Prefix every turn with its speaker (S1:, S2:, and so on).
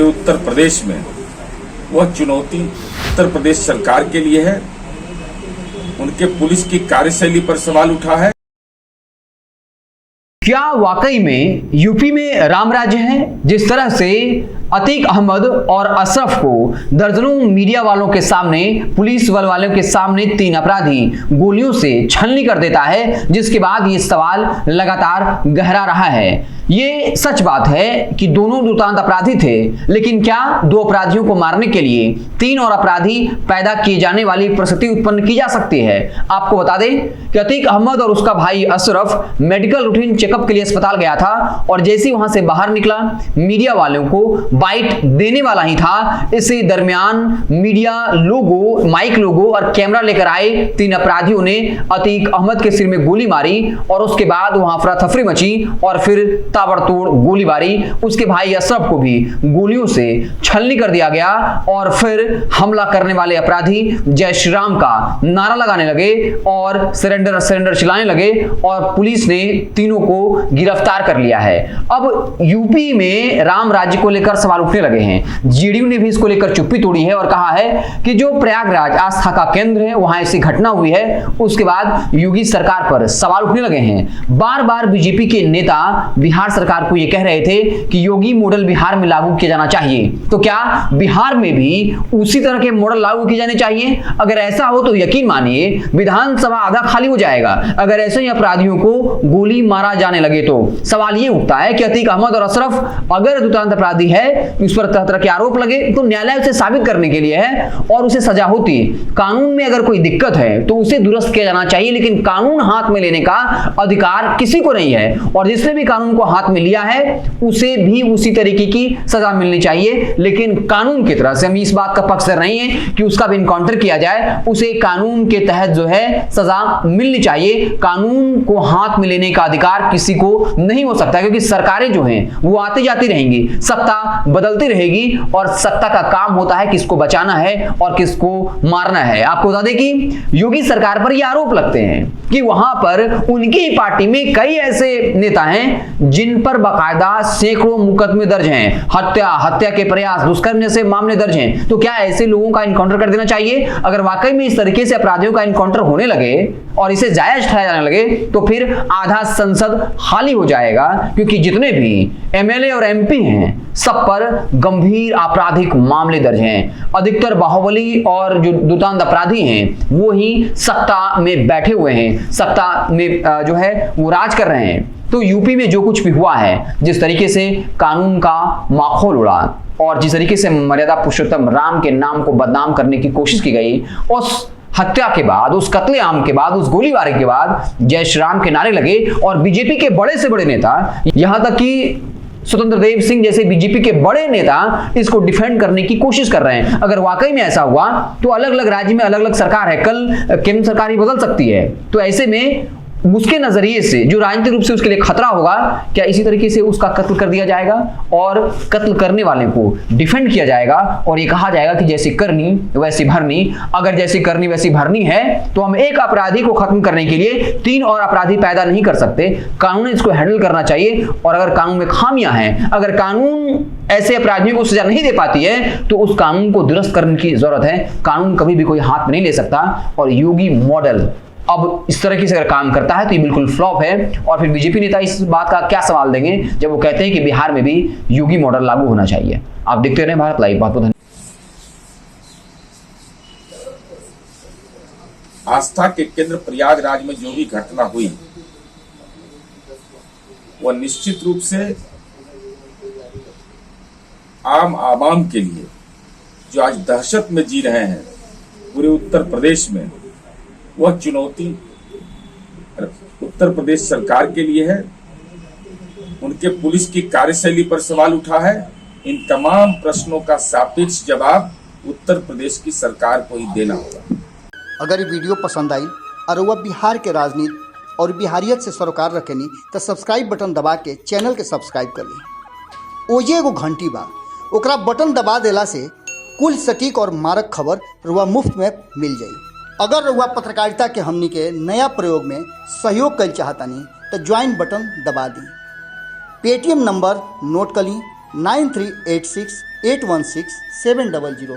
S1: पूरे उत्तर प्रदेश में, वह चुनौती उत्तर प्रदेश सरकार के लिए है। उनके पुलिस की कार्यशैली पर सवाल उठा है।
S2: क्या वाकई में यूपी में राम राज्य है? जिस तरह से अतीक अहमद और अशरफ को दर्जनों मीडिया वालों के सामने, पुलिस बल वालों के सामने 3 अपराधी गोलियों से छलनी कर देता है, जिसके बाद ये सवाल लगातार गहरा रहा है। ये सच बात है कि दोनों दुर्दांत अपराधी थे, लेकिन क्या 2 अपराधियों को मारने के लिए 3 और अपराधी पैदा किए जाने वाली परिस्थिति उत्पन्न की जा सकती है? आपको बता दें कि अतीक अहमद और उसका भाई अशरफ मेडिकल रूटीन चेकअप के लिए अस्पताल गया था और जैसे ही वहां से बाहर निकला, मीडिया वालों को बाइट देने वाला ही था। इसी दरमियान मीडिया लोगो, माइक लोगो और कैमरा लेकर आए 3 अपराधियों ने अतीक अहमद के सिर में गोली मारी और उसके बाद वहां अफरा तफरी मची और फिर ताबड़तोड़ गोलीबारी। उसके भाई अशरफ को भी गोलियों से छलनी कर दिया गया और फिर हमला करने वाले अपराधी जय श्री राम का नारा लगाने लगे और सरेंडर सरेंडर चिल्लाने लगे और पुलिस ने तीनों को गिरफ्तार कर लिया है। अब यूपी में राम राज्य को लेकर सवाल उठने लगे हैं। जेडीयू ने भी इसको लेकर चुप्पी तोड़ी है और कहा है कि जो प्रयागराज आस्था का केंद्र है, वहां ऐसी घटना हुई है, उसके बाद योगी सरकार पर सवाल उठने लगे हैं। बार बार बीजेपी के नेता बिहार सरकार को यह कह रहे थे कि योगी मॉडल बिहार में लागू किया जाना चाहिए। तो क्या बिहार में भी उसी तरह के मॉडल लागू किए जाने चाहिए? अगर ऐसा हो तो यकीन मानिए विधानसभा आधा खाली हो जाएगा। अगर ऐसे ही अपराधियों को गोली मारा जाने लगे तो सवाल यह उठता है कि अतीक अहमद और अशरफ अगर दुर्दांत अपराधी है, उस पर तरह तरह के आरोप लगे तो न्यायालय उसे साबित करने के लिए है और उसे सजा होती। कानून में अगर कोई दिक्कत है तो उसे दुरुस्त किया जाना चाहिए, लेकिन कानून हाथ में लेने का अधिकार किसी को नहीं है और जिसने भी कानून को हाथ में लिया है उसे भी उसी तरीके की सजा मिलनी चाहिए। लेकिन कानून की तरह से हम इस बात का पक्षधर नहीं है कि उसका भी इनकाउंटर किया जाए, उसे कानून के तहत जो है सजा मिलनी चाहिए। कानून को हाथ में लेने का अधिकार किसी को नहीं हो सकता, क्योंकि सरकारें जो हैं वो आती जाती रहेंगी, सत्ता बदलती रहेगी और सत्ता का काम होता है किसको बचाना है और किसको मारना है। आपको बता दें कि योगी सरकार पर ये आरोप लगते हैं कि वहां पर उनकी ही पार्टी में कई ऐसे नेता हैं जिन पर बाकायदा सैकड़ों मुकदमे दर्ज हैं, हत्या के प्रयास, दुष्कर्म जैसे मामले दर्ज हैं। तो क्या ऐसे लोगों का इनकाउंटर कर देना चाहिए? अगर वाकई में इस तरीके से अपराधियों का इनकाउंटर होने लगे और इसे जायज ठहराया जाने लगे तो फिर आधा संसद खाली हो जाएगा, क्योंकि जितने भी एमएलए और एमपी हैं सब पर गंभीर आपराधिक मामले दर्ज हैं। अधिकतर बाहुबली और जो दुर्दांत अपराधी हैं वो ही सत्ता में बैठे हुए हैं, सत्ता में जो है वो राज कर रहे हैं। तो यूपी में जो कुछ भी हुआ है, जिस तरीके से कानून का माहौल उड़ा और जिस तरीके से मर्यादा पुरुषोत्तम राम के नाम को बदनाम करने की कोशिश की गई, उस हत्या के बाद, उस कत्लेआम के बाद, उस गोलीबारी के बाद जय श्री राम के नारे लगे और बीजेपी के बड़े से बड़े नेता, यहां तक कि स्वतंत्र देव सिंह जैसे बीजेपी के बड़े नेता इसको डिफेंड करने की कोशिश कर रहे हैं। अगर वाकई में ऐसा हुआ तो अलग अलग राज्य में अलग अलग सरकार है, कल केंद्र सरकार ही बदल सकती है। तो ऐसे में उसके नजरिए से जो राजनीतिक रूप से उसके लिए खतरा होगा, क्या इसी तरीके से उसका कत्ल कर दिया जाएगा और कत्ल करने वाले को डिफेंड किया जाएगा और ये कहा जाएगा कि जैसी करनी वैसी भरनी। अगर जैसी करनी वैसी भरनी है तो हम एक अपराधी को खत्म करने के लिए 3 और अपराधी पैदा नहीं कर सकते। कानून इसको हैंडल करना चाहिए और अगर कानून में खामियां हैं, अगर कानून ऐसे अपराधियों को सजा नहीं दे पाती है तो उस कानून को दुरुस्त करने की जरूरत है। कानून कभी भी कोई हाथ में नहीं ले सकता और योगी मॉडल अब इस तरह की अगर काम करता है तो ये बिल्कुल फ्लॉप है। और फिर बीजेपी नेता इस बात का क्या सवाल देंगे जब वो कहते हैं कि बिहार में भी योगी मॉडल लागू होना चाहिए। आप देखते रहे भारत लाइव। बहुत बहुत धन्यवाद।
S1: आस्था के केंद्र प्रयागराज में जो भी घटना हुई वह निश्चित रूप से आम आवाम के लिए, जो आज दहशत में जी रहे हैं पूरे उत्तर प्रदेश में, वह चुनौती उत्तर प्रदेश सरकार के लिए है। उनके पुलिस की कार्यशैली पर सवाल उठा है। इन तमाम प्रश्नों का सापेक्ष जवाब उत्तर प्रदेश की सरकार को ही देना होगा।
S3: अगर ये वीडियो पसंद आई और वह बिहार के राजनीति और बिहारियत से सरोकार रखेनी तो सब्सक्राइब बटन दबा के चैनल के सब्सक्राइब कर ली। ओजे एगो घंटी बा, ओकरा बटन दबा देला से कुल सटीक और मारक खबर रुआ मुफ्त में मिल जाई। अगर रुआ पत्रकारिता के हमनी के नया प्रयोग में सहयोग कर चाहतानी तो ज्वाइन बटन दबा दी। पेटीएम नंबर नोट कर ली 9386 816-700